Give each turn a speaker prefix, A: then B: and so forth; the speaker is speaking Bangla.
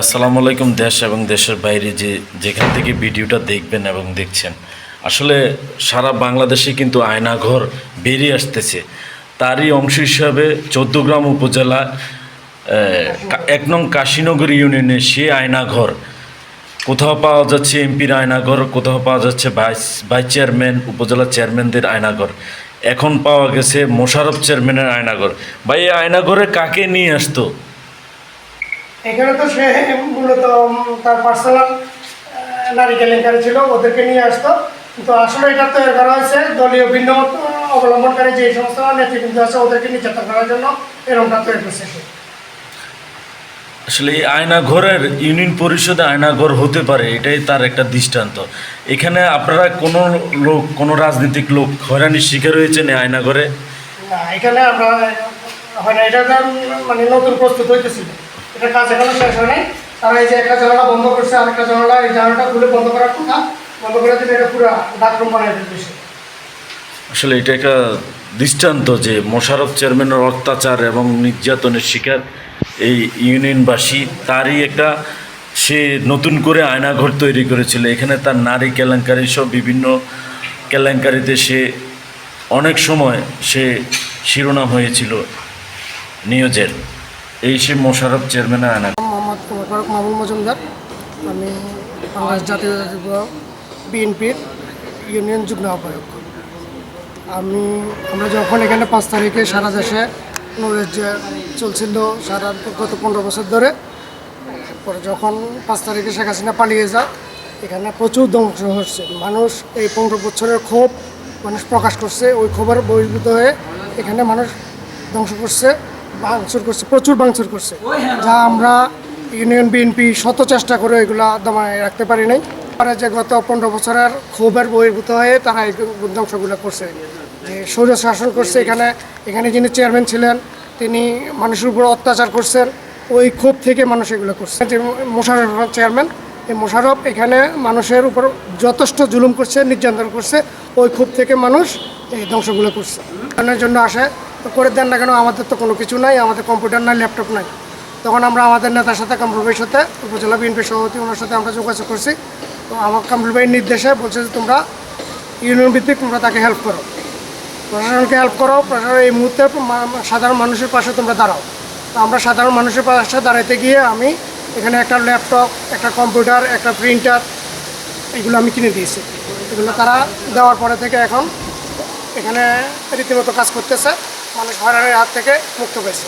A: আসসালামু আলাইকুম। দেশ এবং দেশের বাইরে যেখান থেকে ভিডিওটা দেখবেন এবং দেখছেন, আসলে সারা বাংলাদেশে কিন্তু আয়নাঘর বেরিয়ে আসতেছে। তারই অংশ হিসাবে চৌদ্দগ্রাম উপজেলা ১ নং কাশীনগর ইউনিয়নে সে আয়নাঘর কোথাও পাওয়া যাচ্ছে এমপির আয়নাঘর, কোথাও পাওয়া যাচ্ছে ভাইস চেয়ারম্যান, উপজেলা চেয়ারম্যানদের আয়নাঘর, এখন পাওয়া গেছে মোশাররফ চেয়ারম্যানের আয়নাঘর। ভাই, এই আয়নাঘরে কাকে নিয়ে আসতো?
B: এখানে তো সে মূলত তার পার্সোনাল নারী কেলেঙ্কারি ছিল, ওদেরকে নিয়ে আসতো। কিন্তু আসলে এটা তৈরি করা হয়েছে দলীয় ভিন্নমত অবলম্বনকারী যে সমস্ত নেতৃবৃন্দ আছে ওদেরকে নির্যাতন করার জন্য এরকমটা তৈরি করছে সে।
A: আসলে এই আয়নাঘরের ইউনিয়ন পরিষদে আয়নাঘর হতে পারে, এটাই তার একটা দৃষ্টান্ত। এখানে আপনারা কোনো রাজনৈতিক লোক হয়রানির শিকার হয়েছেন এই আয়নাঘরে?
B: না, এখানে আমরা হয় না, এটা মানে নতুন প্রস্তুত হইতেছিল, এটা কাজ এখনো শেষ হয় নাই। তারা এই যে একটা জানালা বন্ধ করছে, আরেকটা জানালা, এই জানালাটা খুলে বন্ধ করার কথা, বন্ধ করে দিলে এটা পুরো ডাকরুম বানিয়ে ফেলতেছে।
A: আসলে এটা একটা দৃষ্টান্ত যে মোশাররফ চেয়ারম্যানের অত্যাচার এবং নির্যাতনের শিকার এই ইউনিয়নবাসী। তারই একটা সে নতুন করে আয়নাঘর তৈরি করেছিল। এখানে তার নারী কেলেঙ্কারি সহ বিভিন্ন কেলেঙ্কারিতে সে অনেক সময় সে শিরোনাম হয়েছিল নিউজের। এই সে মোশাররফ চেয়ারম্যানের আয়নাঘর।
B: মোহাম্মদ ফারুক মামুন মজুমদার, আমি বাংলাদেশ জাতীয় বিএনপির ইউনিয়ন যুগ্ম আহ্বায়ক। আমরা যখন এখানে ৫ তারিখে সারা দেশে নূরের যে চলছিল সারা গত ১৫ বছর ধরে, পরে যখন ৫ তারিখে শেখ হাসিনা পালিয়ে যায়, এখানে প্রচুর ধ্বংস হচ্ছে। মানুষ এই ১৫ বছরের ক্ষোভ মানুষ প্রকাশ করছে, ওই ক্ষোভের বহির্ভূত হয়ে এখানে মানুষ ধ্বংস করছে, ভাঙচুর করছে, প্রচুর ভাঙচুর করছে, যা আমরা ইউনিয়ন বিএনপি শত চেষ্টা করে এগুলা দমায় রাখতে পারি নাই। আর যে গত ১৫ বছরের ক্ষোভের বহির্ভূত হয়ে তারা এই ধ্বংসগুলো করছে, যে স্বৈর শাসন করছে। এখানে যিনি চেয়ারম্যান ছিলেন তিনি মানুষের উপর অত্যাচার করছেন, ওই ক্ষোভ থেকে মানুষ এগুলো করছে। যে মোশাররফ চেয়ারম্যান, এই মোশাররফ এখানে মানুষের উপর যথেষ্ট জুলুম করছে, নির্যাতন করছে, ওই ক্ষোভ থেকে মানুষ এই ধ্বংসগুলো করছে। এর জন্য আসে তো করে দেন না কেন, আমাদের তো কোনো কিছু নাই, আমাদের কম্পিউটার নাই, ল্যাপটপ নাই। তখন আমরা আমাদের নেতার সাথে, কামরুল ভাইয়ের সাথে, উপজেলা বিএনপি সভাপতি, ওনার সাথে আমরা যোগাযোগ করছি। তো আমার কামরুল ভাইয়ের নির্দেশে বলছে যে তোমরা ইউনিয়ন ভিত্তিক তোমরা তাকে হেল্প করো, প্রশাসনকে হেল্প করো, প্রশাসন এই মুহূর্তে সাধারণ মানুষের পাশে তোমরা দাঁড়াও। তো আমরা সাধারণ মানুষের পাশে দাঁড়াইতে গিয়ে আমি এখানে একটা ল্যাপটপ, একটা কম্পিউটার, একটা প্রিন্টার, এগুলো আমি কিনে দিয়েছি। এগুলো তারা দেওয়ার পরে থেকে এখন এখানে রীতিমতো কাজ করতেছে, মানুষ হয়রানির হাত থেকে মুক্ত পেয়েছে।